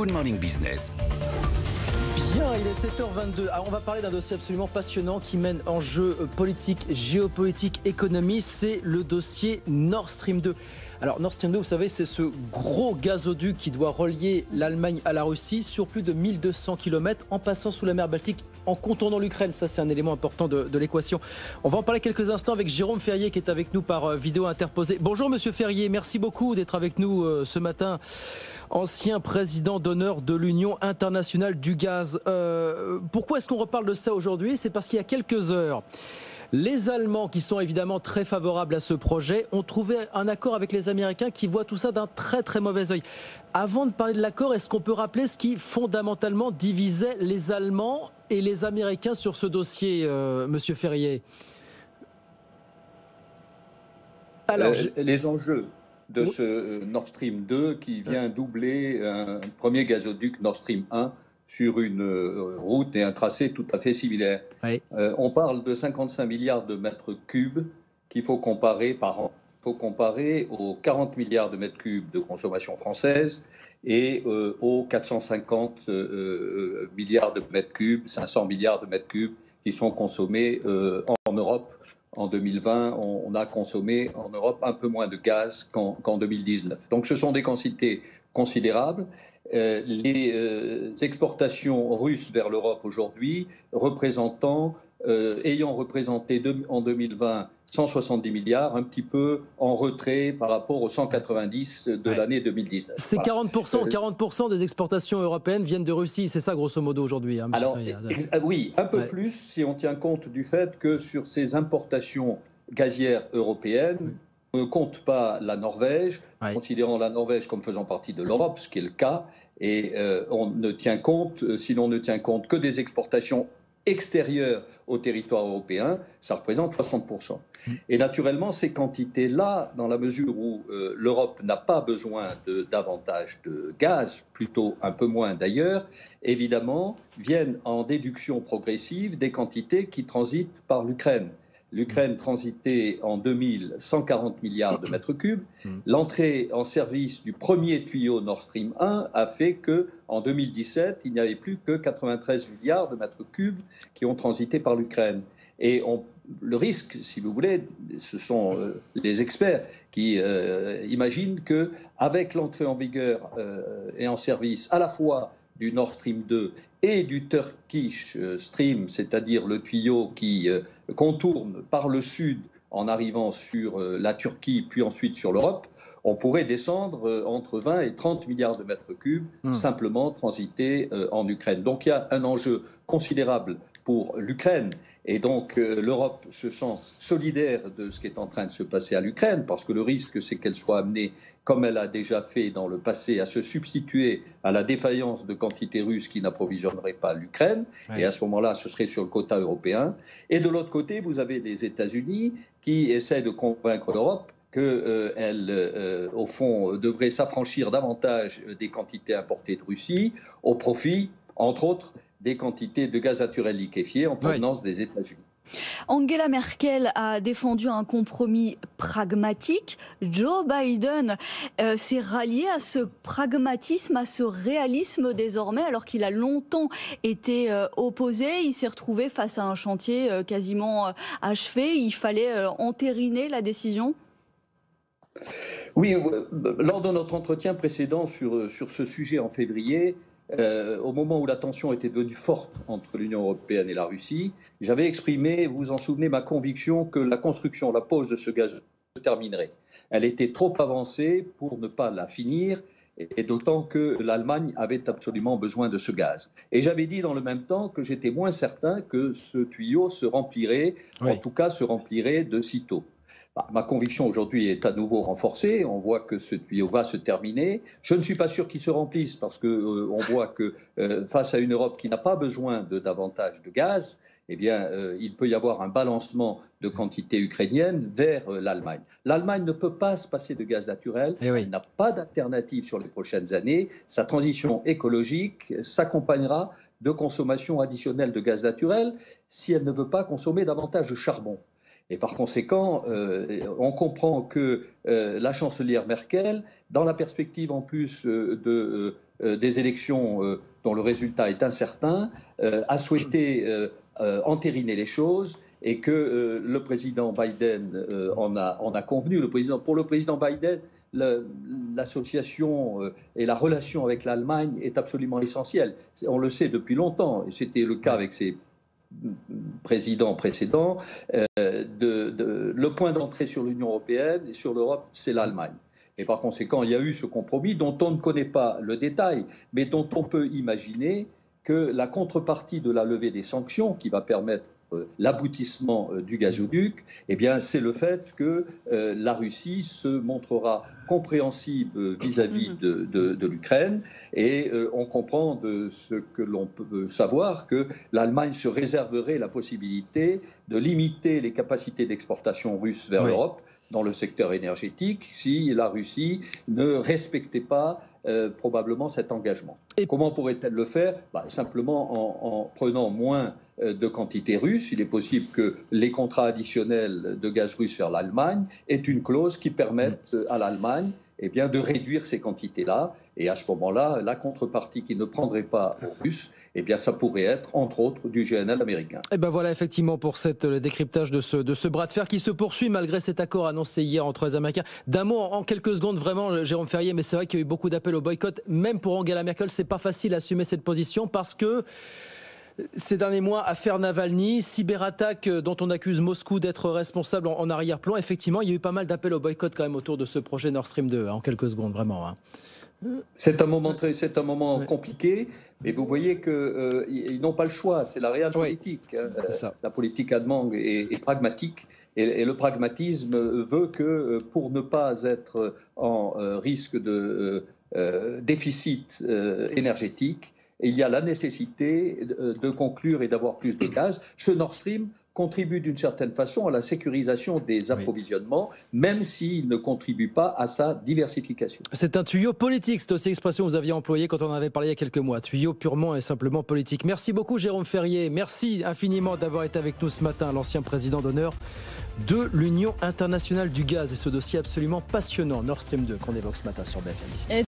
Good Morning Business. Bien, il est 7h22. Alors, on va parler d'un dossier absolument passionnant qui mène en jeu politique, géopolitique, économie. C'est le dossier Nord Stream 2. Alors Nord Stream 2, vous savez, c'est ce gros gazoduc qui doit relier l'Allemagne à la Russie sur plus de 1200 km en passant sous la mer Baltique, en contournant l'Ukraine. Ça, c'est un élément important de l'équation. On va en parler quelques instants avec Jérôme Ferrier qui est avec nous par vidéo interposée. Bonjour Monsieur Ferrier, merci beaucoup d'être avec nous ce matin. Ancien président d'honneur de l'Union internationale du gaz. Pourquoi est-ce qu'on reparle de ça aujourd'hui? C'est parce qu'il y a quelques heures, les Allemands, qui sont évidemment très favorables à ce projet, ont trouvé un accord avec les Américains qui voient tout ça d'un très très mauvais œil. Avant de parler de l'accord, est-ce qu'on peut rappeler ce qui fondamentalement divisait les Allemands et les Américains sur ce dossier, Monsieur Ferrier? Alors, les enjeux de ce Nord Stream 2 qui vient doubler un premier gazoduc Nord Stream 1 sur une route et un tracé tout à fait similaire. Oui. On parle de 55 milliards de mètres cubes qu'il faut comparer par an. Il faut comparer aux 40 milliards de mètres cubes de consommation française et aux 450 milliards de mètres cubes, 500 milliards de mètres cubes qui sont consommés en Europe. En 2020, on a consommé en Europe un peu moins de gaz qu'en 2019. Donc ce sont des quantités considérables. Les exportations russes vers l'Europe aujourd'hui ayant représenté en 2020 170 milliards, un petit peu en retrait par rapport aux 190 de l'année 2019. C'est 40% des exportations européennes viennent de Russie, c'est ça grosso modo aujourd'hui. Hein, alors, oui, un peu plus si on tient compte du fait que sur ces importations gazières européennes, on ne compte pas la Norvège, considérant la Norvège comme faisant partie de l'Europe, ce qui est le cas, et on ne tient compte, si l'on ne tient compte que des exportations extérieures au territoire européen, ça représente 60%. Et naturellement, ces quantités-là, dans la mesure où l'Europe n'a pas besoin de davantage de gaz, plutôt un peu moins d'ailleurs, évidemment, viennent en déduction progressive des quantités qui transitent par l'Ukraine. L'Ukraine transitait en 2000 140 milliards de mètres cubes. L'entrée en service du premier tuyau Nord Stream 1 a fait qu'en 2017, il n'y avait plus que 93 milliards de mètres cubes qui ont transité par l'Ukraine. Et le risque, si vous voulez, ce sont les experts qui imaginent qu'avec l'entrée en vigueur et en service à la fois du Nord Stream 2 et du Turkish Stream, c'est-à-dire le tuyau qui contourne par le sud en arrivant sur la Turquie, puis ensuite sur l'Europe, on pourrait descendre entre 20 et 30 milliards de mètres cubes simplement transités en Ukraine. Donc il y a un enjeu considérable pour l'Ukraine. Et donc l'Europe se sent solidaire de ce qui est en train de se passer à l'Ukraine, parce que le risque, c'est qu'elle soit amenée, comme elle a déjà fait dans le passé, à se substituer à la défaillance de quantités russes qui n'approvisionneraient pas l'Ukraine. Et à ce moment-là, ce serait sur le quota européen. Et de l'autre côté, vous avez les États-Unis qui essaient de convaincre l'Europe qu'elle, au fond, devrait s'affranchir davantage des quantités importées de Russie, au profit, entre autres, des quantités de gaz naturel liquéfié en provenance des États-Unis. Angela Merkel a défendu un compromis pragmatique. Joe Biden s'est rallié à ce pragmatisme, à ce réalisme désormais, alors qu'il a longtemps été opposé. Il s'est retrouvé face à un chantier quasiment achevé. Il fallait entériner la décision. Oui, lors de notre entretien précédent sur ce sujet en février, au moment où la tension était devenue forte entre l'Union européenne et la Russie, j'avais exprimé, vous vous en souvenez, ma conviction que la construction, la pose de ce gaz se terminerait. Elle était trop avancée pour ne pas la finir, et d'autant que l'Allemagne avait absolument besoin de ce gaz. Et j'avais dit dans le même temps que j'étais moins certain que ce tuyau se remplirait, en tout cas se remplirait de sitôt. Ma conviction aujourd'hui est à nouveau renforcée. On voit que ce tuyau va se terminer. Je ne suis pas sûr qu'il se remplisse parce qu'on voit que face à une Europe qui n'a pas besoin de davantage de gaz, eh bien, il peut y avoir un balancement de quantité ukrainienne vers l'Allemagne. L'Allemagne ne peut pas se passer de gaz naturel. Elle n'a pas d'alternative sur les prochaines années. Sa transition écologique s'accompagnera de consommation additionnelle de gaz naturel si elle ne veut pas consommer davantage de charbon. Et par conséquent, on comprend que la chancelière Merkel, dans la perspective en plus de des élections dont le résultat est incertain, a souhaité entériner les choses et que le président Biden en a convenu. Pour le président Biden, l'association et la relation avec l'Allemagne est absolument essentielle. On le sait depuis longtemps, et c'était le cas avec ses présidents précédents. Le point d'entrée sur l'Union européenne et sur l'Europe, c'est l'Allemagne. Et par conséquent, il y a eu ce compromis dont on ne connaît pas le détail, mais dont on peut imaginer que la contrepartie de la levée des sanctions, qui va permettre l'aboutissement du gazoduc, eh bien, c'est le fait que la Russie se montrera compréhensible vis-à-vis de l'Ukraine. Et on comprend de ce que l'on peut savoir que l'Allemagne se réserverait la possibilité de limiter les capacités d'exportation russes vers l'Europe dans le secteur énergétique si la Russie ne respectait pas probablement cet engagement. Et comment pourrait-elle le faire? Simplement en prenant moins de quantité russe. Il est possible que les contrats additionnels de gaz russe vers l'Allemagne aient une clause qui permette à l'Allemagne de réduire ces quantités-là. Et à ce moment-là, la contrepartie qui ne prendrait pas aux Russes, ça pourrait être, entre autres, du GNL américain. Et ben voilà, effectivement, pour le décryptage de ce bras de fer qui se poursuit malgré cet accord annoncé hier entre les Américains. D'un mot, en quelques secondes, vraiment, Jérôme Ferrier, mais c'est vrai qu'il y a eu beaucoup d'appels au boycott. Même pour Angela Merkel, c'est pas facile d'assumer cette position parce que ces derniers mois, affaire Navalny, cyberattaque dont on accuse Moscou d'être responsable en arrière-plan. Effectivement, il y a eu pas mal d'appels au boycott quand même autour de ce projet Nord Stream 2, en quelques secondes, vraiment. C'est un moment compliqué, mais vous voyez qu'ils n'ont pas le choix, c'est la réelle politique. La politique allemande est pragmatique, et le pragmatisme veut que pour ne pas être en risque de déficit énergétique, il y a la nécessité de conclure et d'avoir plus de gaz. Ce Nord Stream contribue d'une certaine façon à la sécurisation des approvisionnements, même s'il ne contribue pas à sa diversification. C'est un tuyau politique, c'est aussi l'expression que vous aviez employée quand on en avait parlé il y a quelques mois. Tuyau purement et simplement politique. Merci beaucoup Jérôme Ferrier, merci infiniment d'avoir été avec nous ce matin, l'ancien président d'honneur de l'Union internationale du gaz et ce dossier absolument passionnant, Nord Stream 2, qu'on évoque ce matin sur BFM.